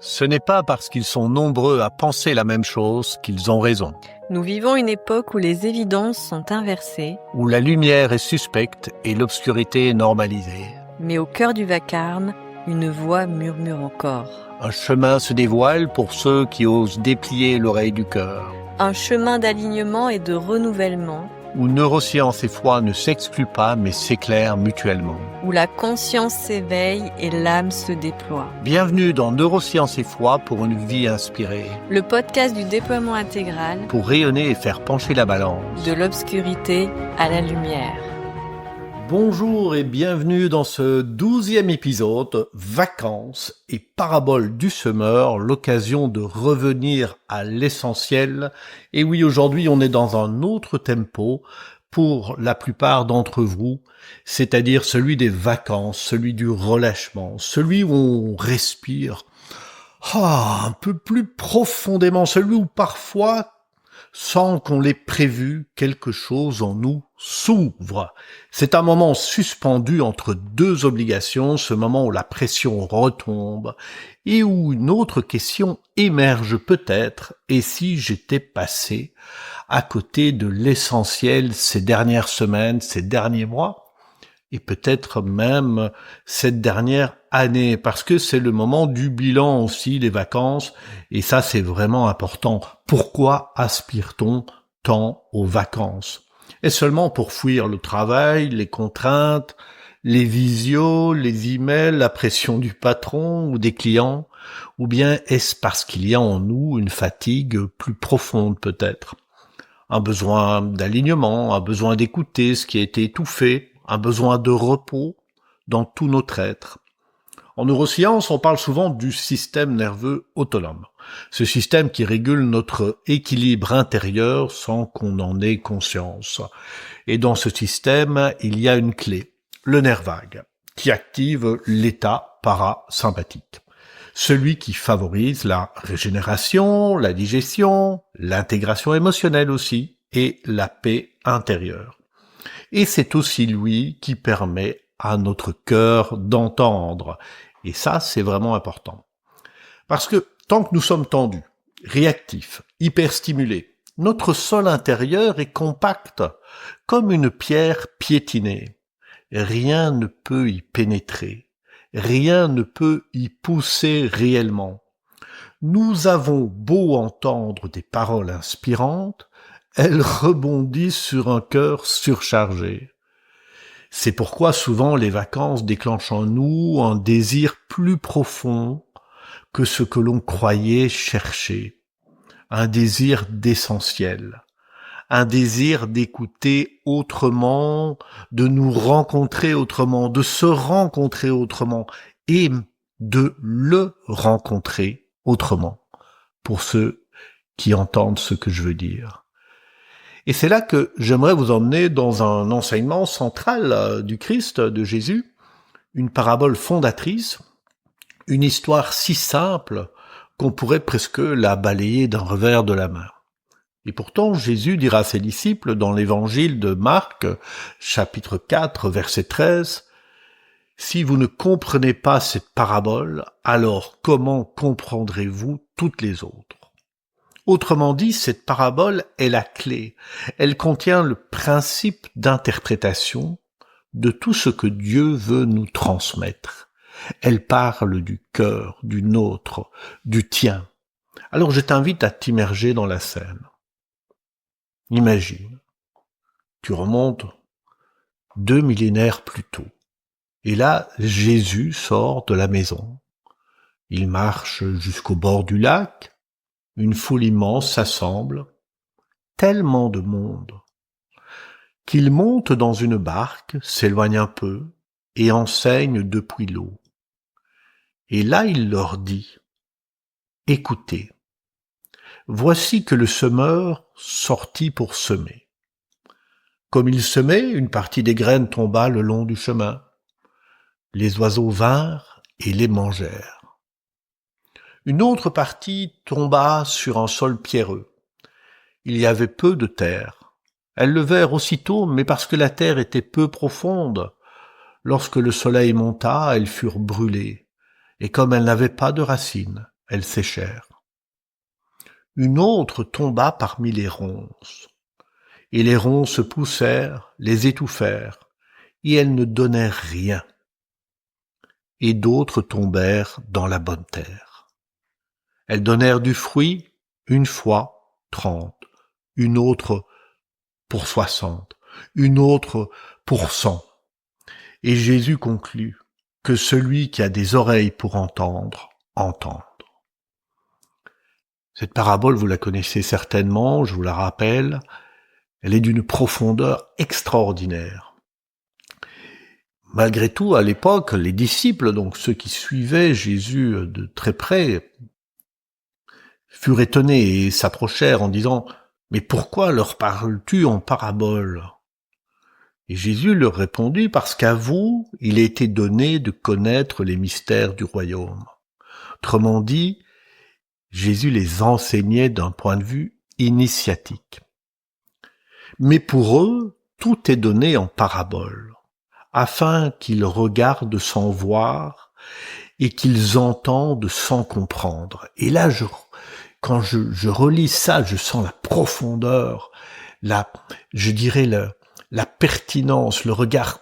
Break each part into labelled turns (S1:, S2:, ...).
S1: Ce n'est pas parce qu'ils sont nombreux à penser la même chose qu'ils ont raison.
S2: Nous vivons une époque où les évidences sont inversées,
S1: Où la lumière est suspecte et l'obscurité est normalisée.
S2: mais au cœur du vacarme, une voix murmure encore.
S1: Un chemin se dévoile pour ceux qui osent déplier l'oreille du cœur.
S2: Un chemin d'alignement et de renouvellement,
S1: Où neurosciences et foi ne s'excluent pas mais s'éclairent mutuellement.
S2: où la conscience s'éveille et l'âme se déploie.
S1: Bienvenue dans Neurosciences et foi pour une vie inspirée.
S2: Le podcast du déploiement intégral,
S1: Pour rayonner et faire pencher la balance.
S2: de l'obscurité à la lumière.
S1: Bonjour et bienvenue dans ce 12e épisode, Vacances et Parabole du semeur, l'occasion de revenir à l'essentiel. Et oui, aujourd'hui on est dans un autre tempo pour la plupart d'entre vous, c'est-à-dire celui des vacances, celui du relâchement, celui où on respire un peu plus profondément, celui où parfois, sans qu'on l'ait prévu, quelque chose en nous s'ouvre. C'est un moment suspendu entre deux obligations, ce moment où la pression retombe et où une autre question émerge peut-être. Et si j'étais passé à côté de l'essentiel ces dernières semaines, ces derniers mois, et peut-être même cette dernière année, parce que c'est le moment du bilan aussi des vacances, et ça c'est vraiment important. Pourquoi aspire-t-on tant aux vacances? Est-ce seulement pour fuir le travail, les contraintes, les visios, les emails, la pression du patron ou des clients? Ou bien est-ce parce qu'il y a en nous une fatigue plus profonde peut-être? Un besoin d'alignement, un besoin d'écouter ce qui a été étouffé, un besoin de repos dans tout notre être. En neurosciences, on parle souvent du système nerveux autonome. Ce système qui régule notre équilibre intérieur sans qu'on en ait conscience. Et dans ce système, il y a une clé, le nerf vague, qui active l'état parasympathique. Celui qui favorise la régénération, la digestion, l'intégration émotionnelle aussi, et la paix intérieure. Et c'est aussi lui qui permet à notre cœur d'entendre. Et ça, c'est vraiment important. Parce que tant que nous sommes tendus, réactifs, hyperstimulés, notre sol intérieur est compact, comme une pierre piétinée. Rien ne peut y pénétrer. Rien ne peut y pousser réellement. Nous avons beau entendre des paroles inspirantes, elles rebondissent sur un cœur surchargé. C'est pourquoi souvent les vacances déclenchent en nous un désir plus profond que ce que l'on croyait chercher. Un désir d'essentiel. Un désir d'écouter autrement, de nous rencontrer autrement, de se rencontrer autrement et de le rencontrer autrement, pour ceux qui entendent ce que je veux dire. Et c'est là que j'aimerais vous emmener dans un enseignement central du Christ, de Jésus, une parabole fondatrice, une histoire si simple qu'on pourrait presque la balayer d'un revers de la main. Et pourtant, Jésus dira à ses disciples dans l'évangile de Marc, chapitre 4, verset 13, « Si vous ne comprenez pas cette parabole, alors comment comprendrez-vous toutes les autres ?» Autrement dit, cette parabole est la clé. Elle contient le principe d'interprétation de tout ce que Dieu veut nous transmettre. Elle parle du cœur, du nôtre, du tien. Alors je t'invite à t'immerger dans la scène. Imagine, tu remontes 2 millénaires plus tôt. Et là, Jésus sort de la maison. Il marche jusqu'au bord du lac. Une foule immense s'assemble, tellement de monde, qu'il monte dans une barque, s'éloigne un peu, et enseigne depuis l'eau. Et là il leur dit, « Écoutez, voici que le semeur sortit pour semer. Comme il semait, une partie des graines tomba le long du chemin. Les oiseaux vinrent et les mangèrent. Une autre partie tomba sur un sol pierreux. Il y avait peu de terre. Elles levèrent aussitôt, mais parce que la terre était peu profonde, lorsque le soleil monta, elles furent brûlées, et comme elles n'avaient pas de racines, elles séchèrent. Une autre tomba parmi les ronces, et les ronces poussèrent, les étouffèrent, et elles ne donnèrent rien. Et d'autres tombèrent dans la bonne terre. Elles donnèrent du fruit, une fois 30, une autre pour 60, une autre pour 100. Et Jésus conclut que celui qui a des oreilles pour entendre, entende. Cette parabole, vous la connaissez certainement, je vous la rappelle, elle est d'une profondeur extraordinaire. Malgré tout, à l'époque, les disciples, donc ceux qui suivaient Jésus de très près, furent étonnés et s'approchèrent en disant « Mais pourquoi leur parles-tu en parabole ?» Et Jésus leur répondit « Parce qu'à vous, il a été donné de connaître les mystères du royaume. » Autrement dit, Jésus les enseignait d'un point de vue initiatique. Mais pour eux, tout est donné en parabole, afin qu'ils regardent sans voir et qu'ils entendent sans comprendre. Et là, quand je relis ça, je sens la profondeur, la pertinence, le regard,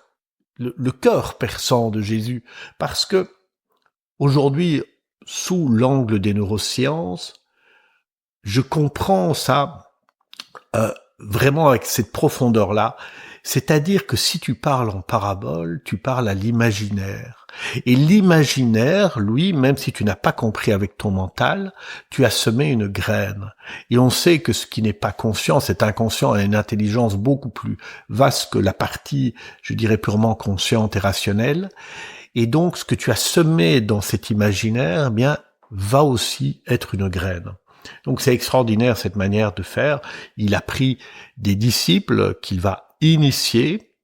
S1: le cœur perçant de Jésus. Parce que aujourd'hui, sous l'angle des neurosciences, je comprends ça vraiment avec cette profondeur-là. C'est-à-dire que si tu parles en parabole, tu parles à l'imaginaire. Et l'imaginaire, lui, même si tu n'as pas compris avec ton mental, tu as semé une graine. Et on sait que ce qui n'est pas conscient, c'est inconscient, a une intelligence beaucoup plus vaste que la partie, je dirais, purement consciente et rationnelle. Et donc, ce que tu as semé dans cet imaginaire, eh bien, va aussi être une graine. Donc, c'est extraordinaire cette manière de faire. Il a pris des disciples qu'il va initier,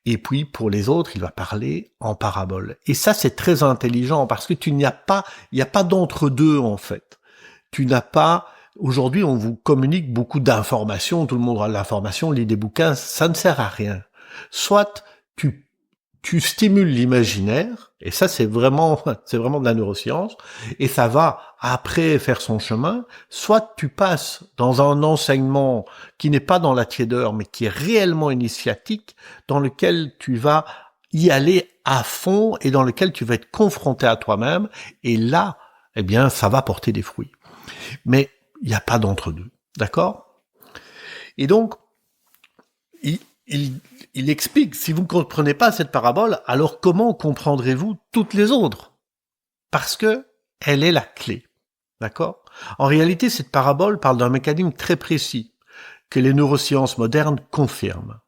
S1: et puis pour les autres, il va parler en parabole. Et ça, c'est très intelligent parce que il n'y a pas d'entre-deux en fait. Tu n'as pas. Aujourd'hui, on vous communique beaucoup d'informations. Tout le monde a l'information, lit des bouquins, ça ne sert à rien. Soit tu stimules l'imaginaire, et ça c'est vraiment de la neuroscience, et ça va après faire son chemin, soit tu passes dans un enseignement qui n'est pas dans la tiédeur, mais qui est réellement initiatique, dans lequel tu vas y aller à fond, et dans lequel tu vas être confronté à toi-même, et là, eh bien, ça va porter des fruits. Mais il n'y a pas d'entre-deux, d'accord ? Et donc, il explique, si vous ne comprenez pas cette parabole, alors comment comprendrez-vous toutes les autres ? Parce que elle est la clé, d'accord ? En réalité, cette parabole parle d'un mécanisme très précis que les neurosciences modernes confirment.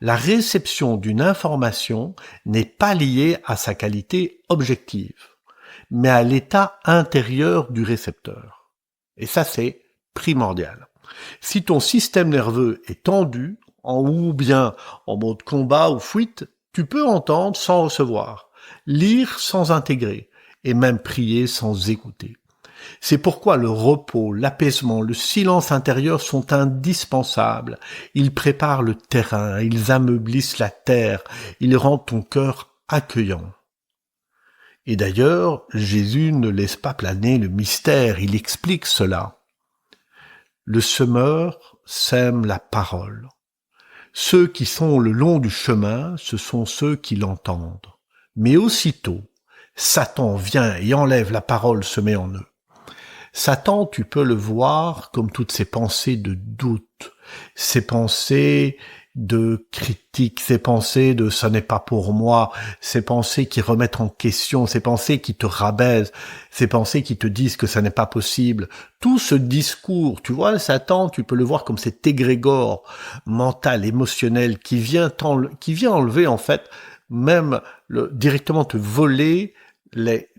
S1: La réception d'une information n'est pas liée à sa qualité objective, mais à l'état intérieur du récepteur. Et ça, c'est primordial. Si ton système nerveux est tendu, ou bien en mode combat ou fuite, tu peux entendre sans recevoir, lire sans intégrer, et même prier sans écouter. C'est pourquoi le repos, l'apaisement, le silence intérieur sont indispensables. Ils préparent le terrain, ils ameublissent la terre, ils rendent ton cœur accueillant. Et d'ailleurs, Jésus ne laisse pas planer le mystère, il explique cela. Le semeur sème la parole. Ceux qui sont le long du chemin, ce sont ceux qui l'entendent. Mais aussitôt, Satan vient et enlève la parole semée en eux. Satan, tu peux le voir comme toutes ces pensées de doute, ces pensées de critique, ces pensées de « ça n'est pas pour moi », ces pensées qui remettent en question, ces pensées qui te rabaissent, ces pensées qui te disent que ça n'est pas possible. Tout ce discours, tu vois, Satan, tu peux le voir comme cet égrégore mental, émotionnel qui vient enlever en fait, même directement te voler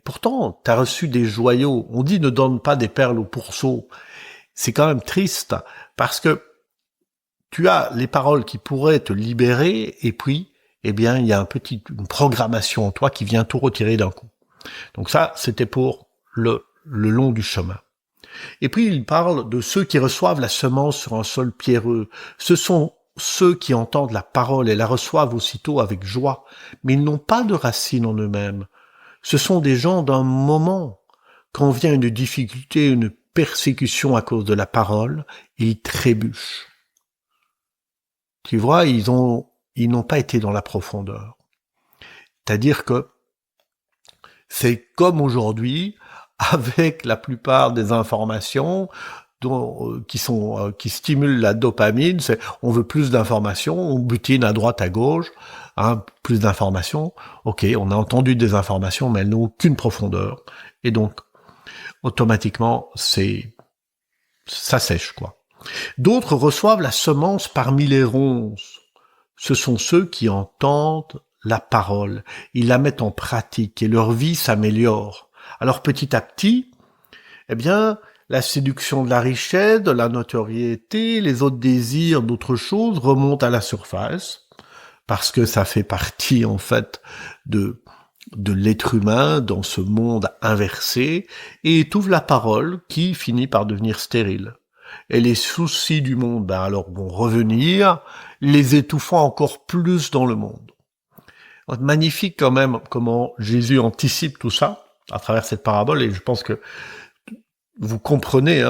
S1: Pourtant, tu as reçu des joyaux. On dit ne donne pas des perles aux pourceaux. C'est quand même triste parce que tu as les paroles qui pourraient te libérer et puis, eh bien, il y a une programmation en toi qui vient tout retirer d'un coup. Donc ça, c'était pour le long du chemin. Et puis, il parle de ceux qui reçoivent la semence sur un sol pierreux. Ce sont ceux qui entendent la parole et la reçoivent aussitôt avec joie, mais ils n'ont pas de racines en eux-mêmes. Ce sont des gens d'un moment, quand vient une difficulté, une persécution à cause de la parole, ils trébuchent. Tu vois, ils n'ont pas été dans la profondeur. C'est-à-dire que c'est comme aujourd'hui, avec la plupart des informations qui stimulent la dopamine, on veut plus d'informations, on butine à droite, à gauche, plus d'informations. Ok, on a entendu des informations, mais elles n'ont aucune profondeur. Et donc, automatiquement, ça sèche, quoi. D'autres reçoivent la semence parmi les ronces. Ce sont ceux qui entendent la parole, ils la mettent en pratique et leur vie s'améliore. Alors petit à petit, eh bien, la séduction de la richesse, de la notoriété, les autres désirs d'autres choses remontent à la surface, parce que ça fait partie, en fait, de l'être humain dans ce monde inversé, et étouffe la parole qui finit par devenir stérile. Et les soucis du monde, alors vont revenir, les étouffant encore plus dans le monde. Magnifique quand même comment Jésus anticipe tout ça à travers cette parabole, et je pense que vous comprenez,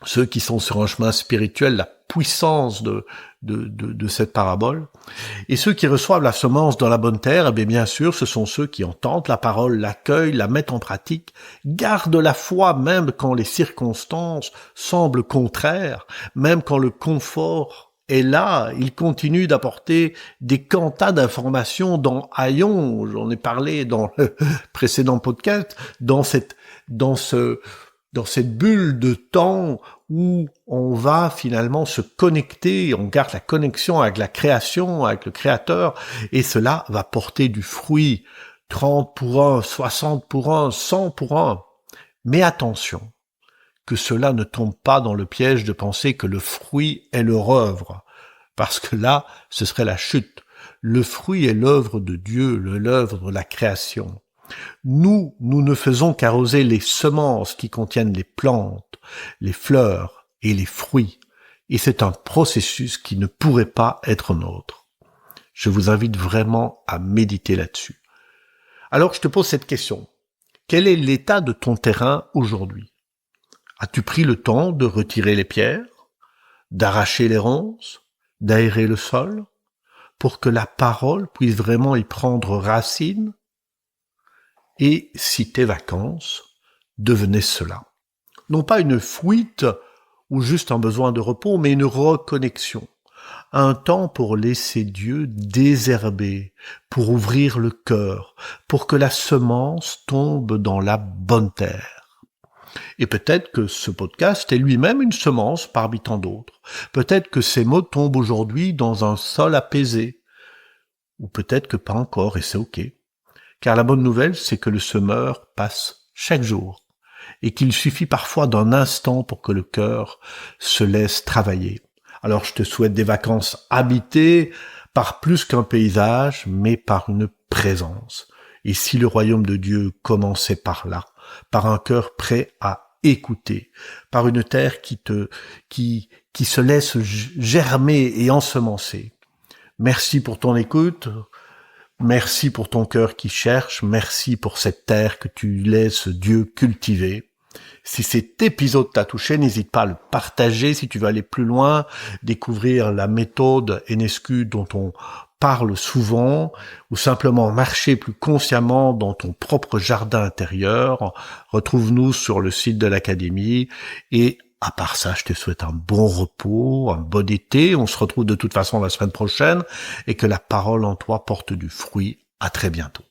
S1: ceux qui sont sur un chemin spirituel, la puissance de cette parabole. Et ceux qui reçoivent la semence dans la bonne terre, eh bien sûr, ce sont ceux qui entendent la parole, l'accueillent, la mettent en pratique, gardent la foi même quand les circonstances semblent contraires, même quand le confort est là. Ils continuent d'apporter des quantas d'informations dans Aion, j'en ai parlé dans le précédent podcast, dans cette bulle de temps où on va finalement se connecter, on garde la connexion avec la création, avec le Créateur, et cela va porter du fruit, 30 pour 1, 60 pour 1, 100 pour 1. Mais attention, que cela ne tombe pas dans le piège de penser que le fruit est leur œuvre, parce que là, ce serait la chute. Le fruit est l'œuvre de Dieu, l'œuvre de la création. Nous ne faisons qu'arroser les semences qui contiennent les plantes, les fleurs et les fruits, et c'est un processus qui ne pourrait pas être nôtre. Je vous invite vraiment à méditer là-dessus. Alors je te pose cette question. Quel est l'état de ton terrain aujourd'hui? As-tu pris le temps de retirer les pierres, d'arracher les ronces, d'aérer le sol, pour que la parole puisse vraiment y prendre racine? Et si tes vacances devenaient cela? Non pas une fuite ou juste un besoin de repos, mais une reconnexion. Un temps pour laisser Dieu désherber, pour ouvrir le cœur, pour que la semence tombe dans la bonne terre. Et peut-être que ce podcast est lui-même une semence parmi tant d'autres. Peut-être que ces mots tombent aujourd'hui dans un sol apaisé. Ou peut-être que pas encore, et c'est ok. Car la bonne nouvelle, c'est que le semeur passe chaque jour, et qu'il suffit parfois d'un instant pour que le cœur se laisse travailler. Alors je te souhaite des vacances habitées par plus qu'un paysage, mais par une présence. Et si le royaume de Dieu commençait par là, par un cœur prêt à écouter, par une terre qui se laisse germer et ensemencer. Merci pour ton écoute. Merci pour ton cœur qui cherche, merci pour cette terre que tu laisses Dieu cultiver. Si cet épisode t'a touché, n'hésite pas à le partager si tu veux aller plus loin, découvrir la méthode NSQ dont on parle souvent, ou simplement marcher plus consciemment dans ton propre jardin intérieur. Retrouve-nous sur le site de l'Académie et à part ça, je te souhaite un bon repos, un bon été. On se retrouve de toute façon la semaine prochaine et que la parole en toi porte du fruit. À très bientôt.